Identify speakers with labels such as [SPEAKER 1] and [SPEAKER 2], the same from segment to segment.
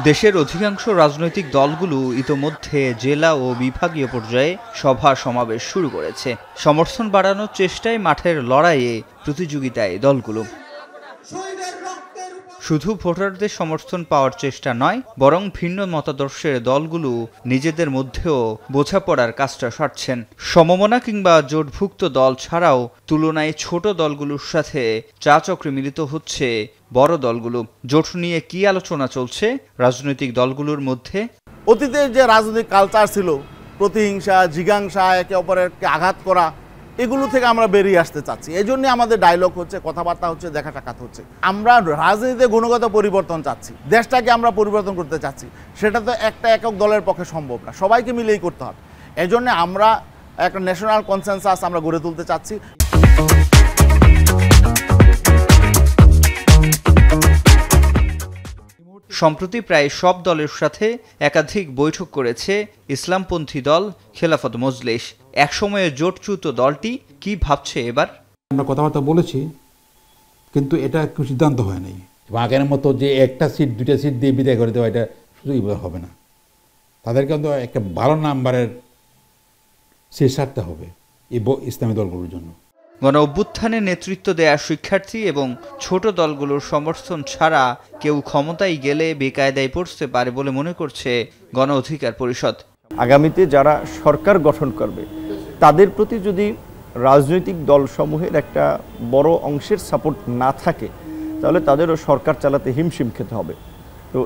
[SPEAKER 1] দেশের অধিকাংশ রাজনৈতিক দলগুলো ইতোমধ্যে জেলা ও বিভাগীয় পর্যায়ে সভা সমাবেশ শুরু করেছে। সমর্থন বাড়ানোর চেষ্টায় মাঠের লড়াইয়ে প্রতিযোগিতায় দলগুলো। শুধু ভোটারদের সমর্থন পাওয়ার চেষ্টা নয়, বরং ভিন্ন মতাদর্শের দলগুলো নিজেদের মধ্যেও বোঝাপড়ার কাজটা সারছেন। সমমনা কিংবা জোটভুক্ত দল ছাড়াও তুলনায় ছোট দলগুলোর সাথে চা চক্রে মিলিত হচ্ছে বড় দলগুলো। জোট নিয়ে কি আলোচনা চলছে রাজনৈতিক দলগুলোর মধ্যে?
[SPEAKER 2] অতীতের যে রাজনৈতিক কালচার ছিল, প্রতিহিংসা, জিজ্ঞাসা, একে অপরকে আঘাত করা, এগুলো থেকে আমরা বেরিয়ে আসতে চাচ্ছি। এই জন্য আমাদের ডায়লগ হচ্ছে, কথাবার্তা হচ্ছে, দেখা সাক্ষাৎ হচ্ছে। আমরা রাজনীতিতে গুণগত পরিবর্তন চাচ্ছি, দেশটাকে আমরা পরিবর্তন করতে চাচ্ছি। সেটা তো একটা একক দলের পক্ষে সম্ভব না, সবাইকে মিলেই করতে হবে। এই জন্য আমরা একটা ন্যাশনাল কনসেনসাস আমরা গড়ে তুলতে চাচ্ছি।
[SPEAKER 1] সম্প্রতি প্রায় সব দলের সাথে একাধিক বৈঠক করেছে ইসলামপন্থী দল খেলাফত মজলিস। একসময়ে জোটচ্যুত দলটি কি ভাবছে এবার?
[SPEAKER 3] আমরা কথাবার্তা বলেছি, কিন্তু এটা একটু সিদ্ধান্ত হয় নাই। আগের মতো যে একটা সিট দুইটা সিট দিয়ে বিদায় করে দেওয়া, এটা শুধুই হবে না। তাদেরকে কিন্তু একটা ভালো নাম্বারের সিট ছাড়তে হবে এই ইসলামী দলগুলোর জন্য।
[SPEAKER 1] গণ অভ্যুত্থানে নেতৃত্ব দেয়া শিক্ষার্থী এবং ছোট দলগুলোর সমর্থন ছাড়া কেউ ক্ষমতায় গেলে বেকায়দায় পড়তে পারে বলে মনে করছে গণ অধিকার পরিষদ।
[SPEAKER 4] আগামীতে যারা সরকার গঠন করবে তাদের প্রতি যদি রাজনৈতিক দলসমূহের একটা বড় অংশের সাপোর্ট না থাকে, তাহলে তাদেরও সরকার চালাতে হিমশিম খেতে হবে। তো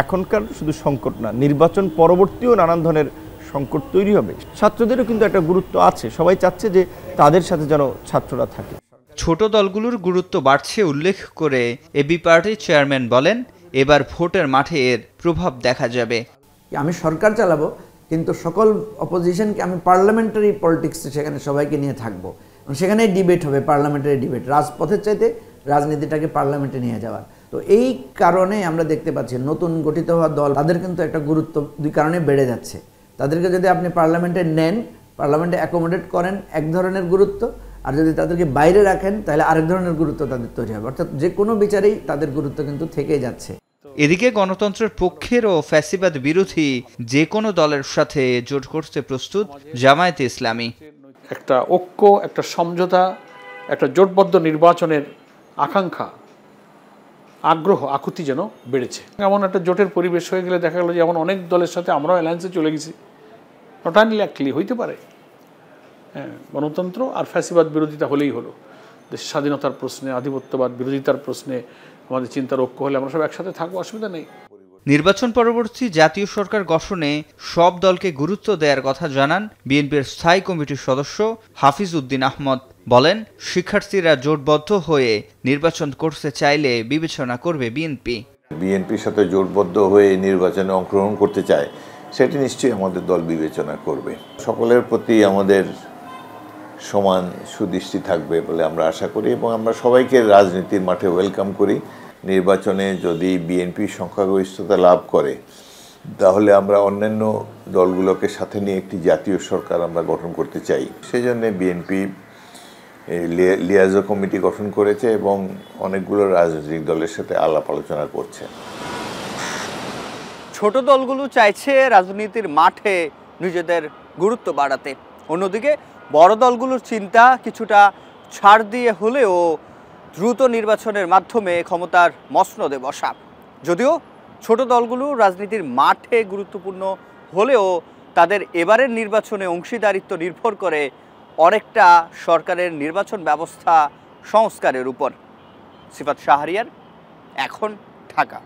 [SPEAKER 4] এখনকার শুধু সংকট না, নির্বাচন পরবর্তীও নানান ধরনের সংকট তৈরি হবে। ছাত্রদেরও কিন্তু একটা গুরুত্ব আছে, সবাই চাচ্ছে যে তাদের সাথে যেন ছাত্ররা থাকে।
[SPEAKER 1] ছোট দলগুলোর গুরুত্ব বাড়ছে উল্লেখ করে এবি পার্টির চেয়ারম্যান বলেন, এবার ভোটের মাঠে এর প্রভাব দেখা যাবে।
[SPEAKER 5] আমি সরকার চালাবো, কিন্তু সকল অপোজিশনকে আমি পার্লামেন্টারি পলিটিক্সে সেখানে সবাইকে নিয়ে থাকবো। সেখানে ডিবেট হবে, পার্লামেন্টারি ডিবেট, রাজপথের চাইতে রাজনীতিটাকে পার্লামেন্টে নিয়ে যাওয়ার। তো এই কারণে আমরা দেখতে পাচ্ছি নতুন গঠিত হওয়া দল, তাদের কিন্তু একটা গুরুত্ব দুই কারণে বেড়ে যাচ্ছে। তাদেরকে যদি আপনি পার্লামেন্টে নেন, পার্লামেন্টে অ্যাকোমোডেট করেন এক ধরনের গুরুত্ব, আর যদি তাদেরকে বাইরে রাখেন তাহলে আরেক ধরনের গুরুত্ব তাদের তৈরি হবে। অর্থাৎ যে কোনো বিচারেই তাদের গুরুত্ব কিন্তু থেকেই যাচ্ছে।
[SPEAKER 1] এদিকে গণতন্ত্রের পক্ষের ও ফ্যাসিবাদ বিরোধী যে কোনো দলের সাথে জোট করতে প্রস্তুত জামায়াতে ইসলামী।
[SPEAKER 6] একটা ঐক্য, একটা সমঝোতা, একটা জোটবদ্ধ নির্বাচনের আকাঙ্ক্ষা, আগ্রহ, আকুতি যেন বেড়েছে। এমন একটা জোটের পরিবেশ হয়ে গেলে দেখা গেল যে এমন অনেক দলের সাথে আমরাও অ্যালায়েন্সে চলে গেছি। নট আনলাইকলি হইতে পারে, হ্যাঁ, গণতন্ত্র আর ফ্যাসিবাদ বিরোধিতা হলেই হলো। দেশের স্বাধীনতার প্রশ্নে, আধিপত্যবাদ বিরোধিতার প্রশ্নে আমাদের চিন্তার ঐক্য হলে আমরা সব একসাথে থাকবো, অসুবিধা নেই।
[SPEAKER 1] নির্বাচন পরবর্তী জাতীয় সরকার গঠনে সব দলকে গুরুত্ব দেওয়ার কথা জানান বিএনপির স্থায়ী কমিটির সদস্য হাফিজ উদ্দিন আহমদ। বলেন, শিক্ষার্থীরা জোটবদ্ধ হয়ে নির্বাচন করতে চাইলে বিবেচনা করবে বিএনপি।
[SPEAKER 7] বিএনপির সাথে জোটবদ্ধ হয়ে নির্বাচনে অংশগ্রহণ করতে চায়, সেটি নিশ্চয়ই আমাদের দল বিবেচনা করবে। সকলের প্রতি আমাদের সমান সুদৃষ্টি থাকবে বলে আমরা আশা করি, এবং আমরা সবাইকে রাজনীতির মাঠে ওয়েলকাম করি। নির্বাচনে যদি বিএনপি সংখ্যাগরিষ্ঠতা লাভ করে, তাহলে আমরা অন্যান্য দলগুলোকে সাথে নিয়ে একটি জাতীয় সরকার আমরা গঠন করতে চাই। সেজন্য বিএনপি লিয়াজো কমিটি গঠন করেছে এবং অনেকগুলো রাজনৈতিক দলের সাথে আলাপ আলোচনা করছে।
[SPEAKER 1] ছোট দলগুলো চাইছে রাজনীতির মাঠে নিজেদের গুরুত্ব বাড়াতে, অন্যদিকে বড় দলগুলোর চিন্তা কিছুটা ছাড় দিয়ে হলেও দ্রুত নির্বাচনের মাধ্যমে ক্ষমতার মসনদে বসা। যদিও ছোট দলগুলো রাজনীতির মাঠে গুরুত্বপূর্ণ হলেও তাদের এবারের নির্বাচনে অংশীদারিত্ব নির্ভর করে অনেকটা সরকারের নির্বাচন ব্যবস্থা সংস্কারের উপর। সিফাত শাহরিয়ার, এখন ঢাকা।